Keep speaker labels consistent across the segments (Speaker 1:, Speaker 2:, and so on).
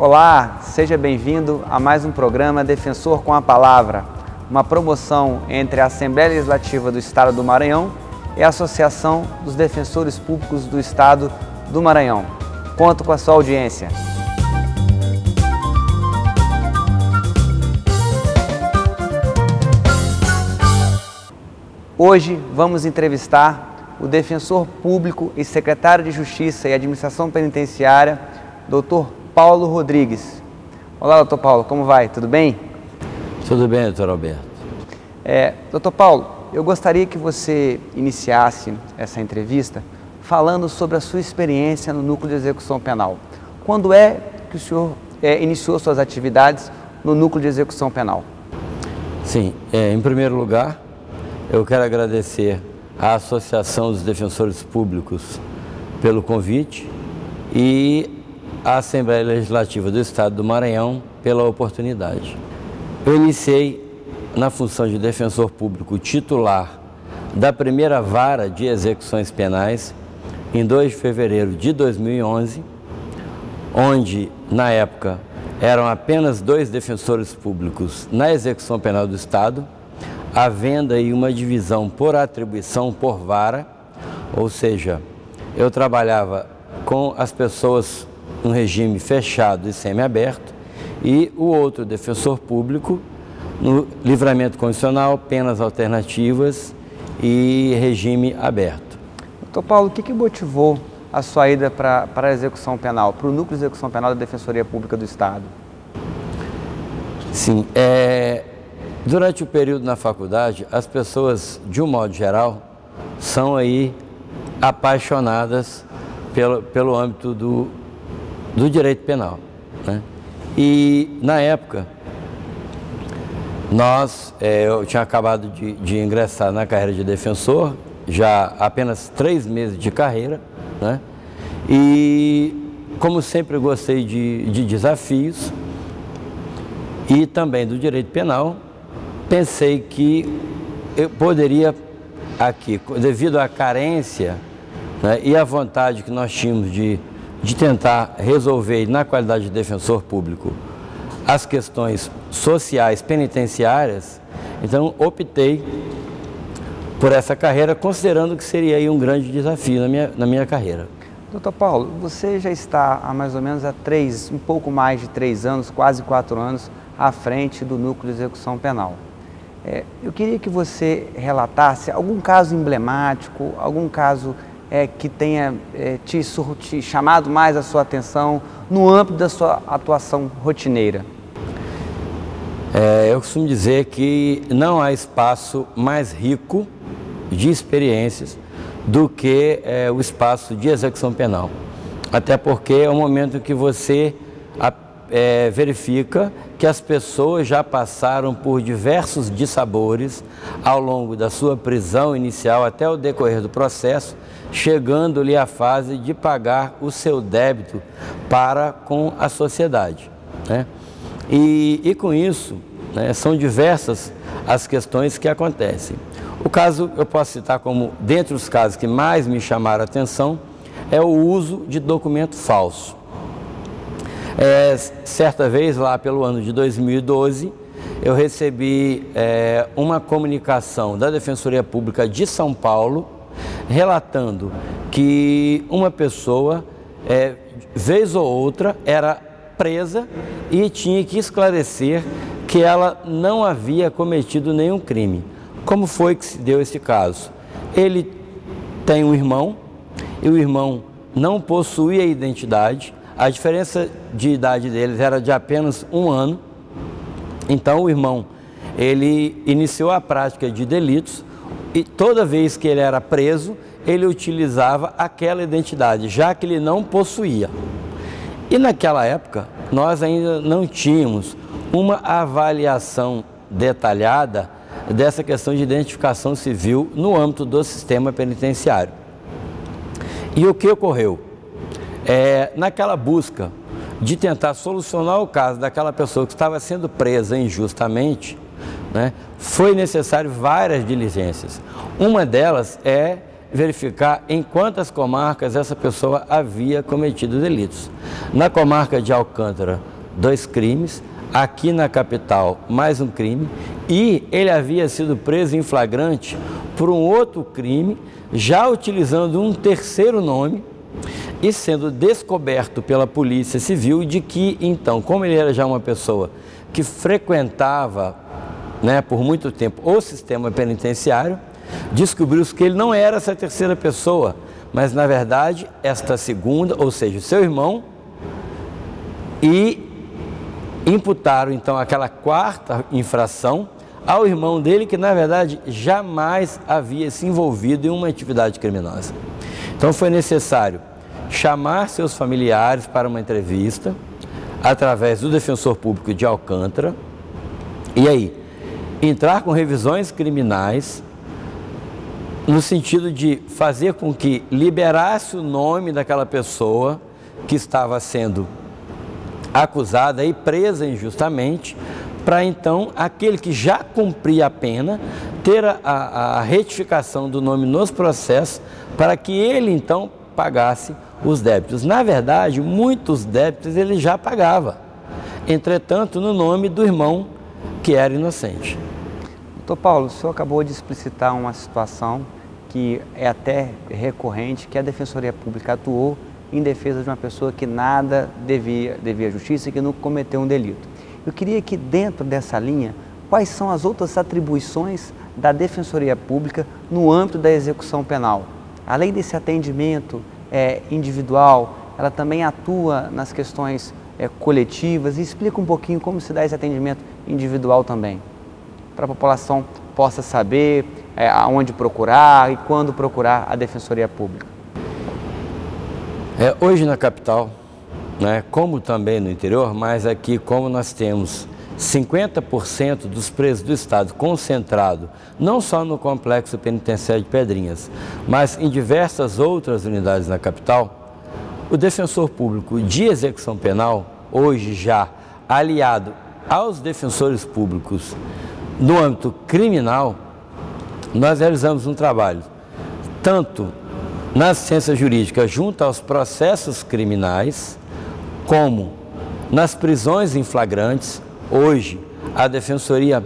Speaker 1: Olá, seja bem-vindo a mais um programa Defensor com a Palavra, uma promoção entre a Assembleia Legislativa do Estado do Maranhão e a Associação dos Defensores Públicos do Estado do Maranhão. Conto com a sua audiência. Hoje vamos entrevistar o defensor público e secretário de Justiça e Administração Penitenciária, Dr. Paulo Rodrigues. Olá, doutor Paulo, como vai? Tudo bem?
Speaker 2: Tudo bem, doutor Alberto.
Speaker 1: Doutor Paulo, eu gostaria que você iniciasse essa entrevista falando sobre a sua experiência no Núcleo de Execução Penal. Quando é que o senhor iniciou suas atividades no Núcleo de Execução Penal?
Speaker 2: Sim, em primeiro lugar, eu quero agradecer à Associação dos Defensores Públicos pelo convite e à Assembleia Legislativa do Estado do Maranhão pela oportunidade. Eu iniciei na função de defensor público titular da primeira vara de execuções penais em 2 de fevereiro de 2011, onde, na época, eram apenas 2 defensores públicos na execução penal do Estado, havendo aí uma divisão por atribuição por vara, ou seja, eu trabalhava com as pessoas no regime fechado e semiaberto e o outro defensor público no livramento condicional, penas alternativas e regime aberto.
Speaker 1: Doutor Paulo, o que motivou a sua ida para a execução penal, para o Núcleo de Execução Penal da Defensoria Pública do Estado?
Speaker 2: Sim, durante o período na faculdade, as pessoas, de um modo geral, são aí apaixonadas pelo âmbito do direito penal, né? E, na época, eu tinha acabado de ingressar na carreira de defensor, já apenas 3 meses de carreira, né? E, como sempre gostei de desafios e também do direito penal, pensei que eu poderia aqui, devido à carência, né, e à vontade que nós tínhamos de tentar resolver na qualidade de defensor público as questões sociais penitenciárias, então optei por essa carreira, considerando que seria aí um grande desafio na minha carreira.
Speaker 1: Doutor Paulo, você já está há mais ou menos um pouco mais de 3 anos, quase 4 anos, à frente do Núcleo de Execução Penal. Eu queria que você relatasse algum caso emblemático, algum caso que tenha te chamado mais a sua atenção no âmbito da sua atuação rotineira.
Speaker 2: Eu costumo dizer que não há espaço mais rico de experiências do que o espaço de execução penal. Até porque é o momento em que você verifica que as pessoas já passaram por diversos dissabores ao longo da sua prisão inicial até o decorrer do processo, chegando-lhe à fase de pagar o seu débito para com a sociedade, né? E com isso, né, são diversas as questões que acontecem. O caso, eu posso citar como, dentre os casos que mais me chamaram a atenção, é o uso de documento falso. Certa vez, lá pelo ano de 2012, eu recebi uma comunicação da Defensoria Pública de São Paulo, relatando que uma pessoa, vez ou outra, era presa e tinha que esclarecer que ela não havia cometido nenhum crime. Como foi que se deu esse caso? Ele tem um irmão e o irmão não possuía identidade. A diferença de idade deles era de apenas 1 ano. Então o irmão, ele iniciou a prática de delitos e toda vez que ele era preso, ele utilizava aquela identidade, já que ele não possuía. E naquela época, nós ainda não tínhamos uma avaliação detalhada dessa questão de identificação civil no âmbito do sistema penitenciário. E o que ocorreu? Naquela busca de tentar solucionar o caso daquela pessoa que estava sendo presa injustamente, né, foi necessário várias diligências. Uma delas é verificar em quantas comarcas essa pessoa havia cometido delitos. Na comarca de Alcântara 2 crimes, aqui na capital mais um crime, e ele havia sido preso em flagrante por um outro crime, já utilizando um terceiro nome e sendo descoberto pela Polícia Civil de que, então, como ele era já uma pessoa que frequentava, né, por muito tempo o sistema penitenciário, descobriu-se que ele não era essa terceira pessoa, mas na verdade esta segunda, ou seja, o seu irmão, e imputaram então aquela quarta infração ao irmão dele, que na verdade jamais havia se envolvido em uma atividade criminosa. Então foi necessário chamar seus familiares para uma entrevista através do defensor público de Alcântara, e aí entrar com revisões criminais no sentido de fazer com que liberasse o nome daquela pessoa que estava sendo acusada e presa injustamente, para então aquele que já cumpria a pena ter a retificação do nome nos processos, para que ele então pagasse os débitos. Na verdade, muitos débitos ele já pagava, entretanto no nome do irmão que era inocente.
Speaker 1: Doutor Paulo, o senhor acabou de explicitar uma situação que é até recorrente, que a Defensoria Pública atuou em defesa de uma pessoa que nada devia à justiça e que não cometeu um delito. Eu queria que dentro dessa linha, quais são as outras atribuições da Defensoria Pública no âmbito da execução penal? Além desse atendimento individual, ela também atua nas questões coletivas, e explica um pouquinho como se dá esse atendimento individual também, para a população possa saber aonde procurar e quando procurar a Defensoria Pública.
Speaker 2: Hoje na capital, né, como também no interior, mas aqui como nós temos 50% dos presos do Estado concentrado não só no Complexo Penitenciário de Pedrinhas, mas em diversas outras unidades na capital, o defensor público de execução penal, hoje já aliado aos defensores públicos no âmbito criminal, nós realizamos um trabalho tanto na assistência jurídica junto aos processos criminais, como nas prisões em flagrantes. Hoje a Defensoria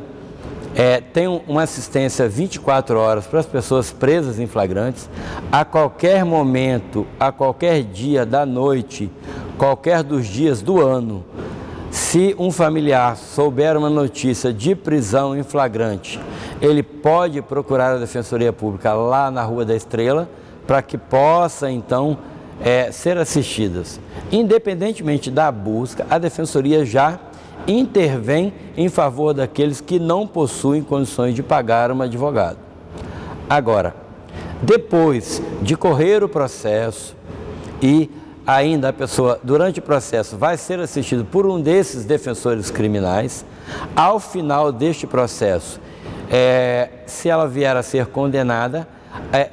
Speaker 2: tem uma assistência 24 horas para as pessoas presas em flagrantes, a qualquer momento, a qualquer dia da noite, qualquer dos dias do ano. Se um familiar souber uma notícia de prisão em flagrante, ele pode procurar a Defensoria Pública lá na Rua da Estrela, para que possa então ser assistidas. Independentemente da busca, a Defensoria já intervém em favor daqueles que não possuem condições de pagar um advogado. Agora, depois de correr o processo e ainda a pessoa, durante o processo, vai ser assistida por um desses defensores criminais, ao final deste processo, se ela vier a ser condenada,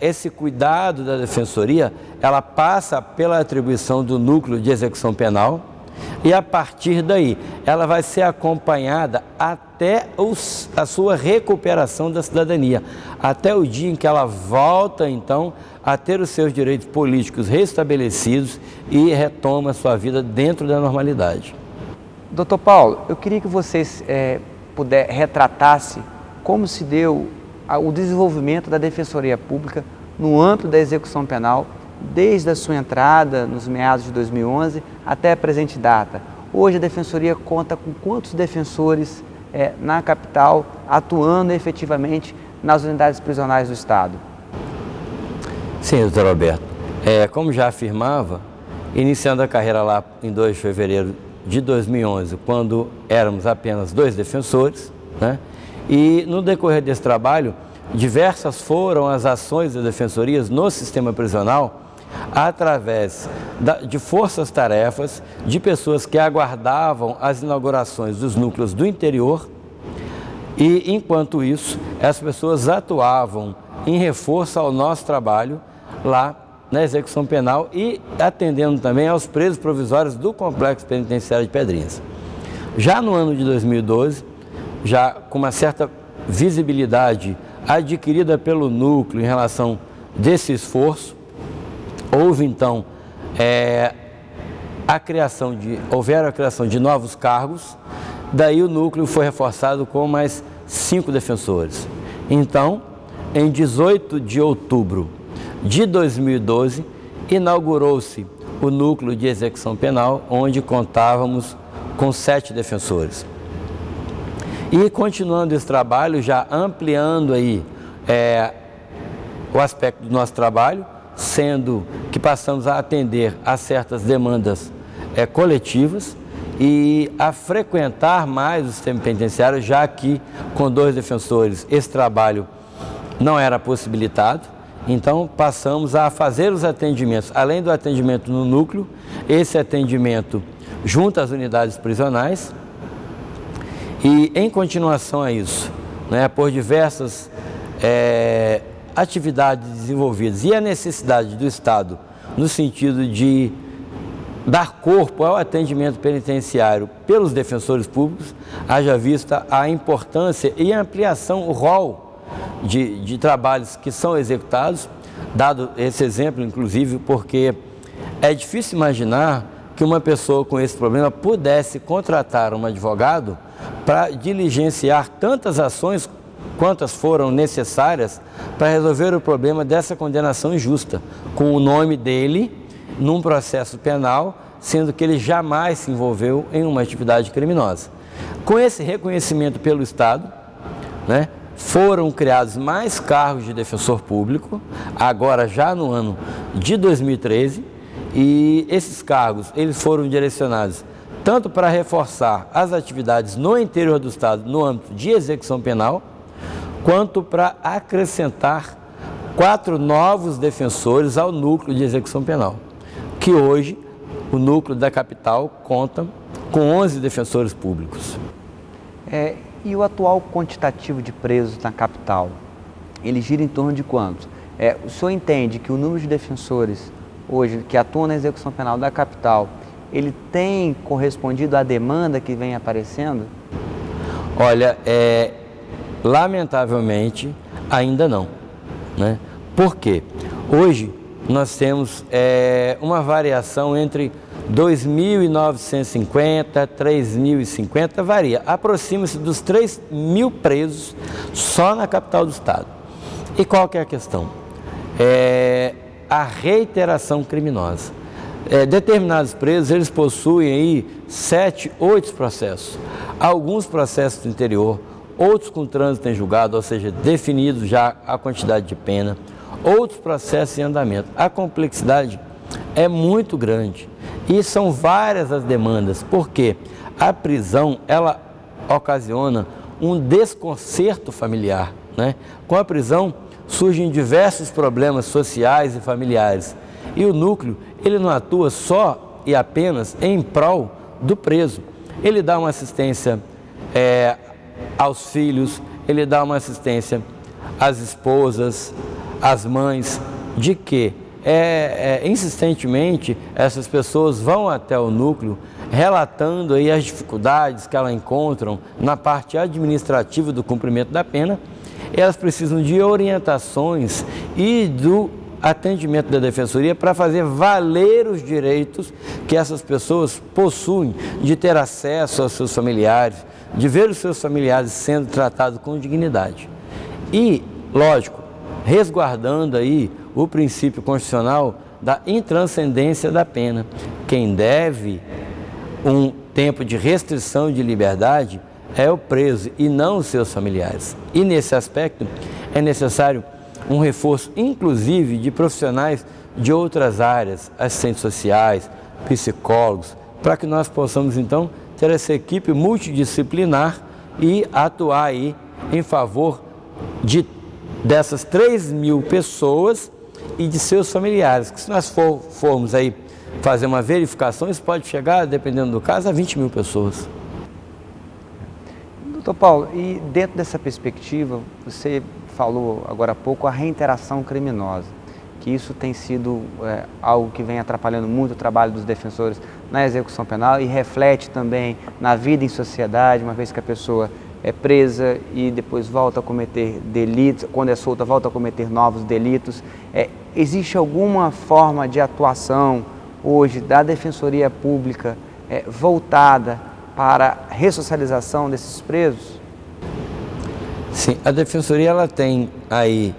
Speaker 2: esse cuidado da Defensoria, ela passa pela atribuição do Núcleo de Execução Penal, e a partir daí ela vai ser acompanhada até a sua recuperação da cidadania, até o dia em que ela volta então a ter os seus direitos políticos restabelecidos e retoma a sua vida dentro da normalidade.
Speaker 1: Doutor Paulo, eu queria que vocês retratasse como se deu o desenvolvimento da Defensoria Pública no âmbito da execução penal, desde a sua entrada nos meados de 2011 até a presente data. Hoje a Defensoria conta com quantos defensores na capital atuando efetivamente nas unidades prisionais do Estado?
Speaker 2: Sim, doutor Alberto. Como já afirmava, iniciando a carreira lá em 2 de fevereiro de 2011, quando éramos apenas 2 defensores, né? E no decorrer desse trabalho, diversas foram as ações das defensorias no sistema prisional, através de forças-tarefas, de pessoas que aguardavam as inaugurações dos núcleos do interior, e enquanto isso, essas pessoas atuavam em reforço ao nosso trabalho lá na execução penal e atendendo também aos presos provisórios do Complexo Penitenciário de Pedrinhas. Já no ano de 2012, já com uma certa visibilidade adquirida pelo núcleo em relação desse esforço, houve então houveram a criação de novos cargos, daí o núcleo foi reforçado com mais 5 defensores. Então, em 18 de outubro de 2012, inaugurou-se o núcleo de execução penal, onde contávamos com 7 defensores. E continuando esse trabalho, já ampliando aí o aspecto do nosso trabalho, sendo que passamos a atender a certas demandas coletivas e a frequentar mais o sistema penitenciário, já que com 2 defensores esse trabalho não era possibilitado. Então passamos a fazer os atendimentos, além do atendimento no núcleo, esse atendimento junto às unidades prisionais. E em continuação a isso, né, por diversas atividades desenvolvidas e a necessidade do Estado no sentido de dar corpo ao atendimento penitenciário pelos defensores públicos, haja vista a importância e a ampliação, o rol de trabalhos que são executados, dado esse exemplo, inclusive, porque é difícil imaginar que uma pessoa com esse problema pudesse contratar um advogado para diligenciar tantas ações quantas foram necessárias para resolver o problema dessa condenação injusta, com o nome dele num processo penal, sendo que ele jamais se envolveu em uma atividade criminosa. Com esse reconhecimento pelo Estado, né, foram criados mais cargos de defensor público, agora já no ano de 2013, e esses cargos eles foram direcionados tanto para reforçar as atividades no interior do Estado, no âmbito de execução penal, quanto para acrescentar 4 novos defensores ao núcleo de execução penal, que hoje o núcleo da capital conta com 11 defensores públicos.
Speaker 1: E o atual quantitativo de presos na capital, ele gira em torno de quantos? O senhor entende que o número de defensores hoje que atuam na execução penal da capital, ele tem correspondido à demanda que vem aparecendo?
Speaker 2: Olha, lamentavelmente ainda não, né? Por quê? Hoje nós temos uma variação entre 2.950, 3.050, varia, aproxima-se dos 3.000 presos só na capital do estado. E qual que é a questão? A reiteração criminosa. Determinados presos, eles possuem aí 7, 8 processos, alguns processos do interior, outros com trânsito em julgado, ou seja, definido já a quantidade de pena, outros processos em andamento. A complexidade é muito grande e são várias as demandas, porque a prisão, ela ocasiona um desconcerto familiar, né? Com a prisão surgem diversos problemas sociais e familiares e o núcleo, ele não atua só e apenas em prol do preso. Ele dá uma assistência aos filhos, ele dá uma assistência às esposas, às mães, de que insistentemente essas pessoas vão até o núcleo relatando aí as dificuldades que elas encontram na parte administrativa do cumprimento da pena. Elas precisam de orientações e do atendimento da Defensoria para fazer valer os direitos que essas pessoas possuem de ter acesso aos seus familiares, de ver os seus familiares sendo tratados com dignidade. E, lógico, resguardando aí o princípio constitucional da intranscendência da pena. Quem deve um tempo de restrição de liberdade é o preso e não os seus familiares. E nesse aspecto é necessário um reforço, inclusive, de profissionais de outras áreas, assistentes sociais, psicólogos, para que nós possamos, então, ter essa equipe multidisciplinar e atuar aí em favor dessas 3.000 pessoas e de seus familiares, que se nós formos aí fazer uma verificação, isso pode chegar, dependendo do caso, a 20.000 pessoas.
Speaker 1: Doutor Paulo, e dentro dessa perspectiva, você falou agora há pouco a reiteração criminosa, que isso tem sido algo que vem atrapalhando muito o trabalho dos defensores na execução penal e reflete também na vida em sociedade, uma vez que a pessoa é presa e depois volta a cometer delitos, quando é solta volta a cometer novos delitos. Existe alguma forma de atuação hoje da Defensoria Pública voltada para a ressocialização desses presos?
Speaker 2: Sim, a Defensoria ela tem aí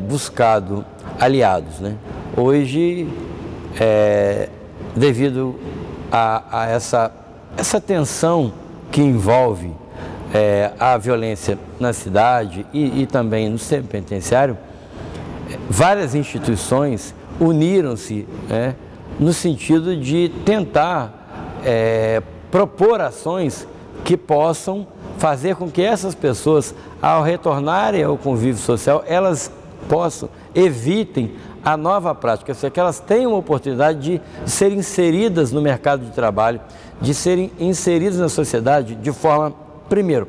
Speaker 2: buscado aliados, né? Hoje, devido a essa tensão que envolve a violência na cidade e também no sistema penitenciário, várias instituições uniram-se, no sentido de tentar propor ações que possam fazer com que essas pessoas, ao retornarem ao convívio social, elas evitem a nova prática, ou seja, que elas tenham a oportunidade de serem inseridas no mercado de trabalho, de serem inseridas na sociedade de forma, primeiro,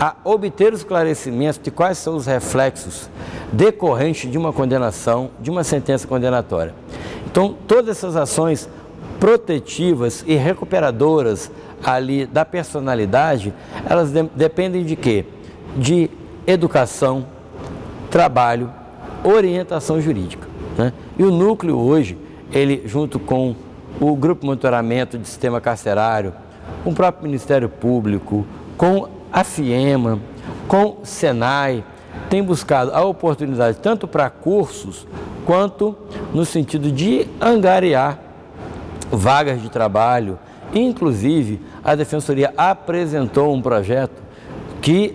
Speaker 2: a obter os esclarecimentos de quais são os reflexos decorrentes de uma condenação, de uma sentença condenatória. Então, todas essas ações protetivas e recuperadoras ali da personalidade, elas dependem de quê? De educação, trabalho, orientação jurídica, né? E o núcleo hoje, ele junto com o Grupo de Monitoramento de Sistema Carcerário, com o próprio Ministério Público, com a FIEMA, com o SENAI, tem buscado a oportunidade tanto para cursos, quanto no sentido de angariar vagas de trabalho. Inclusive, a Defensoria apresentou um projeto que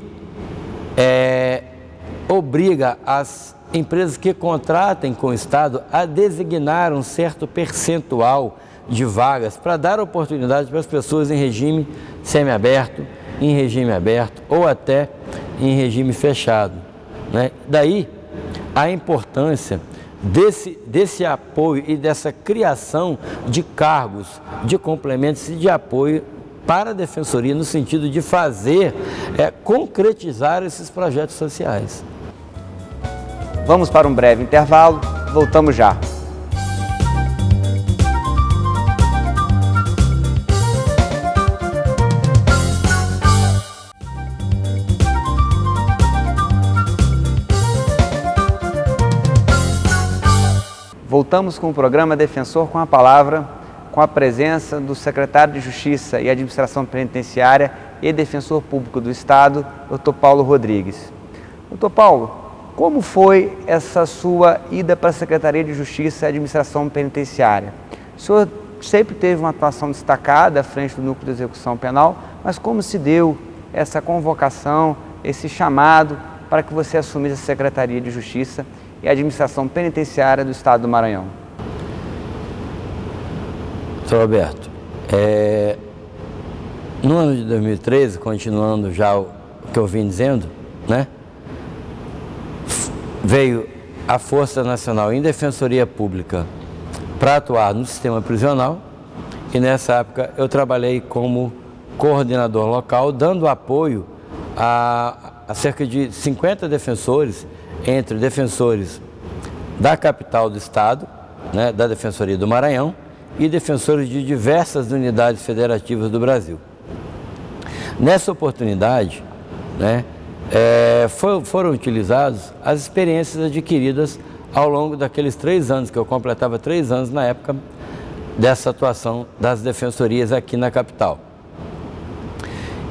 Speaker 2: obriga as empresas que contratem com o Estado a designar um certo percentual de vagas para dar oportunidade para as pessoas em regime semiaberto, em regime aberto ou até em regime fechado, né? Daí a importância desse apoio e dessa criação de cargos, de complementos e de apoio para a Defensoria no sentido de fazer, concretizar esses projetos sociais.
Speaker 1: Vamos para um breve intervalo, voltamos já. Voltamos com o programa Defensor com a Palavra, com a presença do secretário de Justiça e Administração Penitenciária e Defensor Público do Estado, Dr. Paulo Rodrigues. Dr. Paulo, como foi essa sua ida para a Secretaria de Justiça e Administração Penitenciária? O senhor sempre teve uma atuação destacada à frente do Núcleo de Execução Penal, mas como se deu essa convocação, esse chamado para que você assumisse a Secretaria de Justiça e Administração Penitenciária do Estado do Maranhão?
Speaker 2: Sr. Roberto, no ano de 2013, continuando já o que eu vim dizendo, né, veio a Força Nacional em Defensoria Pública para atuar no sistema prisional e nessa época eu trabalhei como coordenador local, dando apoio a cerca de 50 defensores, entre defensores da capital do estado, né, da Defensoria do Maranhão, e defensores de diversas unidades federativas do Brasil. Nessa oportunidade, né, foram utilizadas as experiências adquiridas ao longo daqueles 3 anos, que eu completava 3 anos na época dessa atuação das defensorias aqui na capital.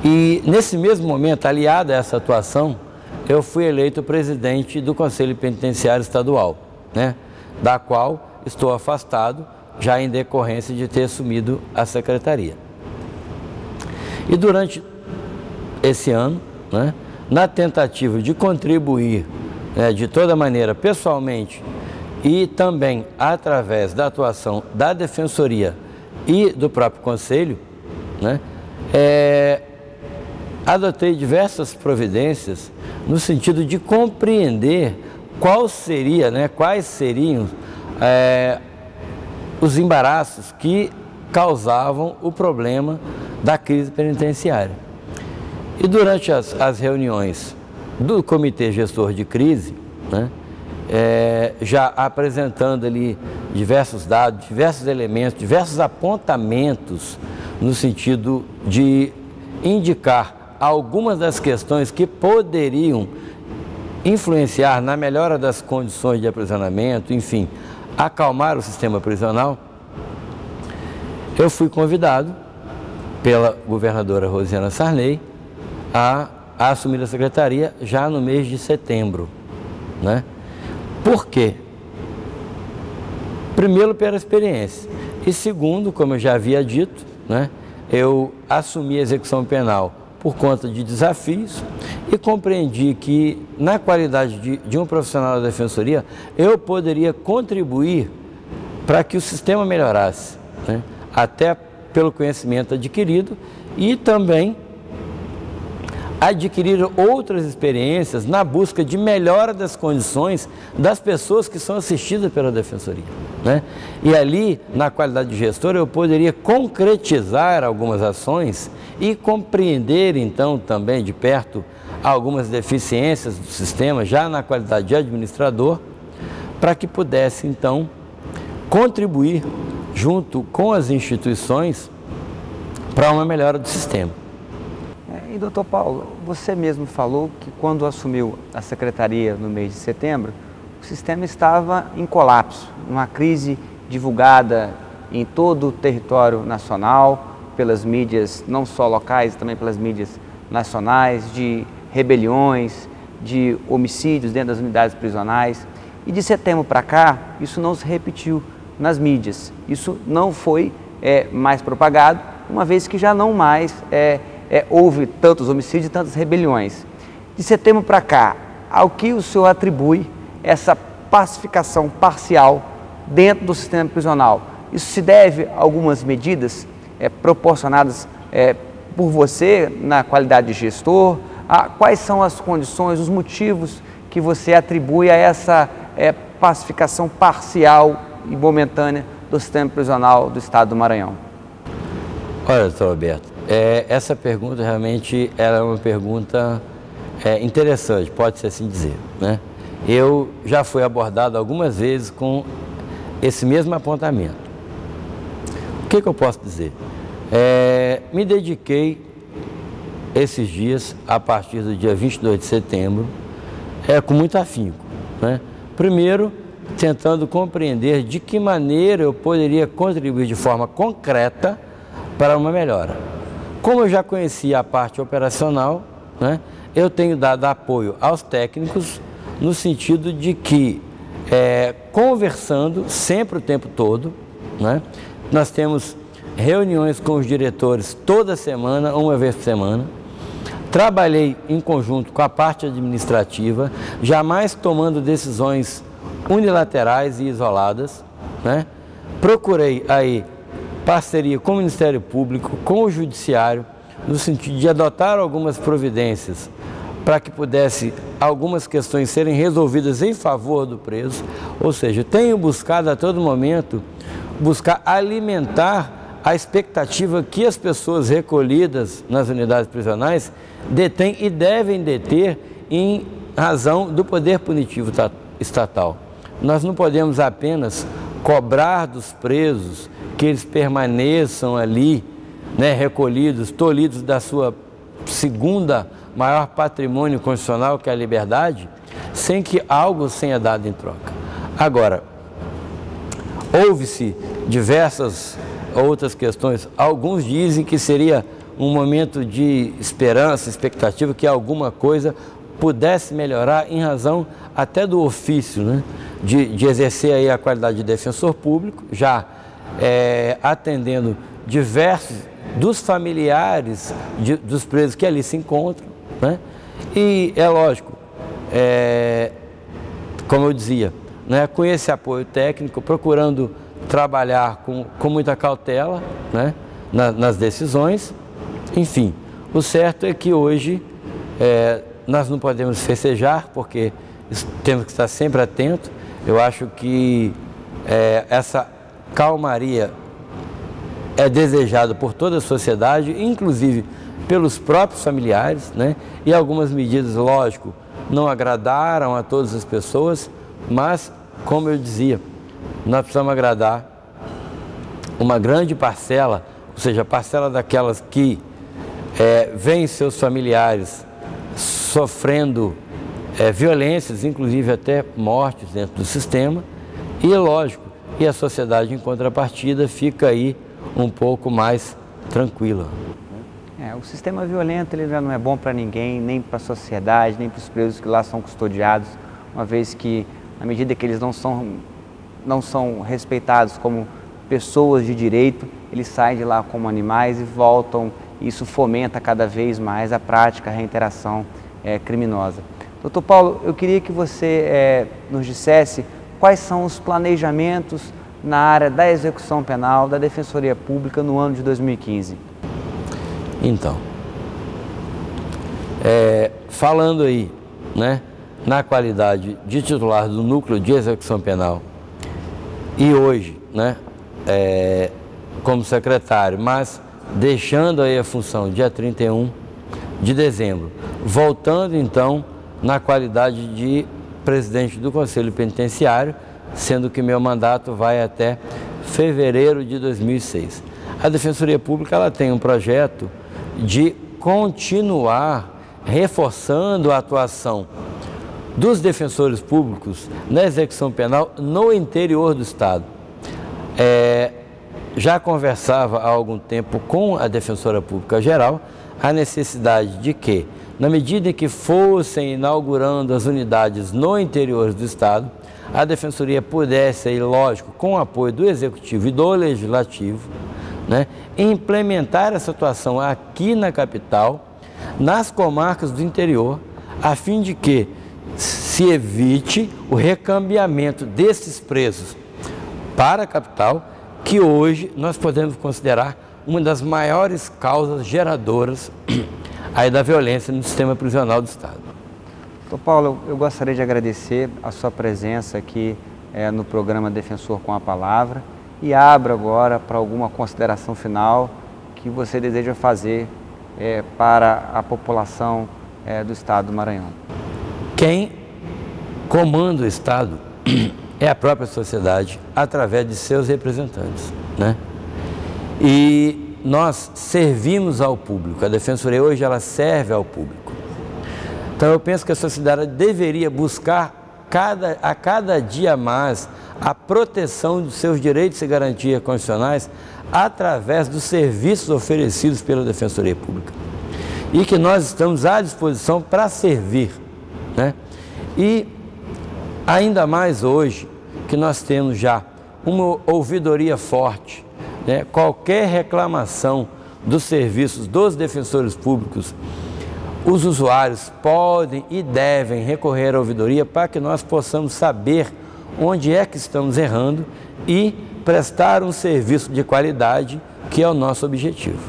Speaker 2: E nesse mesmo momento, aliado a essa atuação, eu fui eleito presidente do Conselho Penitenciário Estadual, né, da qual estou afastado já em decorrência de ter assumido a secretaria. E durante esse ano, né, na tentativa de contribuir, né, de toda maneira pessoalmente e também através da atuação da Defensoria e do próprio Conselho, né, adotei diversas providências no sentido de compreender quais seriam os embaraços que causavam o problema da crise penitenciária. E durante as reuniões do Comitê Gestor de Crise, né, já apresentando ali diversos dados, diversos elementos, diversos apontamentos no sentido de indicar algumas das questões que poderiam influenciar na melhora das condições de aprisionamento, enfim, acalmar o sistema prisional, eu fui convidado pela governadora Rosiana Sarney a assumir a secretaria já no mês de setembro, né? Por quê? Primeiro, pela experiência, e segundo, como eu já havia dito, né, eu assumi a execução penal por conta de desafios e compreendi que, na qualidade de um profissional da Defensoria, eu poderia contribuir para que o sistema melhorasse, né, até pelo conhecimento adquirido e também adquirir outras experiências na busca de melhora das condições das pessoas que são assistidas pela Defensoria, né? E ali, na qualidade de gestor, eu poderia concretizar algumas ações e compreender, então, também de perto algumas deficiências do sistema, já na qualidade de administrador, para que pudesse, então, contribuir junto com as instituições para uma melhora do sistema.
Speaker 1: E, doutor Paulo, você mesmo falou que quando assumiu a secretaria no mês de setembro, o sistema estava em colapso, uma crise divulgada em todo o território nacional, pelas mídias não só locais, também pelas mídias nacionais, de rebeliões, de homicídios dentro das unidades prisionais. E de setembro para cá, isso não se repetiu nas mídias, isso não foi mais propagado, uma vez que já não mais houve tantos homicídios e tantas rebeliões. De setembro para cá, ao que o senhor atribui essa pacificação parcial dentro do sistema prisional? Isso se deve a algumas medidas proporcionadas por você na qualidade de gestor? Quais são as condições, os motivos que você atribui a essa pacificação parcial e momentânea do sistema prisional do estado do Maranhão?
Speaker 2: Olha, doutor Roberto, essa pergunta realmente é uma pergunta interessante, pode-se assim dizer, né? Eu já fui abordado algumas vezes com esse mesmo apontamento. O que eu posso dizer? Me dediquei esses dias, a partir do dia 22 de setembro, com muito afinco, né? Primeiro, tentando compreender de que maneira eu poderia contribuir de forma concreta para uma melhora. Como eu já conhecia a parte operacional, né, eu tenho dado apoio aos técnicos no sentido de que, conversando sempre o tempo todo, né, nós temos reuniões com os diretores toda semana, uma vez por semana. Trabalhei em conjunto com a parte administrativa, jamais tomando decisões unilaterais e isoladas, né? Procurei aí parceria com o Ministério Público, com o Judiciário, no sentido de adotar algumas providências para que pudesse algumas questões serem resolvidas em favor do preso. Ou seja, tenho buscado a todo momento alimentar a expectativa que as pessoas recolhidas nas unidades prisionais detêm e devem deter em razão do poder punitivo estatal. Nós não podemos apenas cobrar dos presos que eles permaneçam ali, né, recolhidos, tolhidos da sua segunda maior patrimônio constitucional, que é a liberdade, sem que algo tenha dado em troca. Agora, houve-se diversas outras questões. Alguns dizem que seria um momento de esperança, expectativa, que alguma coisa pudesse melhorar em razão até do ofício, né, de exercer aí a qualidade de defensor público, já atendendo diversos dos familiares dos presos que ali se encontram, né? E é lógico, como eu dizia, né, com esse apoio técnico, procurando trabalhar com muita cautela, né, nas decisões. Enfim, o certo é que hoje nós não podemos festejar, porque temos que estar sempre atentos. Eu acho que essa calmaria é desejada por toda a sociedade, inclusive pelos próprios familiares, né? E algumas medidas, lógico, não agradaram a todas as pessoas, mas, como eu dizia, nós precisamos agradar uma grande parcela, ou seja, a parcela daquelas que veem seus familiares sofrendo violências, inclusive até mortes dentro do sistema, e lógico, e a sociedade em contrapartida fica aí um pouco mais tranquila.
Speaker 1: O sistema violento ele já não é bom para ninguém, nem para a sociedade, nem para os presos que lá são custodiados, uma vez que, na medida que eles não são respeitados como pessoas de direito, eles saem de lá como animais e voltam, e isso fomenta cada vez mais a prática, a reiteração criminosa. Doutor Paulo, eu queria que você nos dissesse quais são os planejamentos na área da execução penal, da Defensoria Pública no ano de 2015.
Speaker 2: Então, falando aí, né, na qualidade de titular do Núcleo de Execução Penal e hoje, né, como secretário, mas deixando aí a função dia 31 de dezembro, voltando então na qualidade de presidente do Conselho Penitenciário, sendo que meu mandato vai até fevereiro de 2006. A Defensoria Pública ela tem um projeto de continuar reforçando a atuação dos defensores públicos na execução penal no interior do Estado. Já conversava há algum tempo com a Defensora Pública Geral a necessidade de que, na medida em que fossem inaugurando as unidades no interior do Estado, a Defensoria pudesse, aí, lógico, com o apoio do Executivo e do Legislativo, né, implementar essa atuação aqui na capital, nas comarcas do interior, a fim de que se evite o recambiamento desses presos para a capital, que hoje nós podemos considerar uma das maiores causas geradoras aí da violência no sistema prisional do Estado.
Speaker 1: Doutor Paulo, eu gostaria de agradecer a sua presença aqui no programa Defensor com a Palavra e abro agora para alguma consideração final que você deseja fazer para a população do Estado do Maranhão.
Speaker 2: Quem comanda o Estado é a própria sociedade através de seus representantes, né? E nós servimos ao público, a Defensoria hoje ela serve ao público. Então eu penso que a sociedade deveria buscar a cada dia mais a proteção dos seus direitos e garantias constitucionais através dos serviços oferecidos pela Defensoria Pública. E que nós estamos à disposição para servir, né? E ainda mais hoje que nós temos já uma ouvidoria forte, né? Qualquer reclamação dos serviços dos defensores públicos, os usuários podem e devem recorrer à ouvidoria para que nós possamos saber onde é que estamos errando e prestar um serviço de qualidade, que é o nosso objetivo.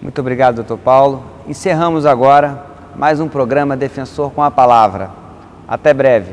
Speaker 1: Muito obrigado, doutor Paulo. Encerramos agora mais um programa Defensor com a Palavra. Até breve.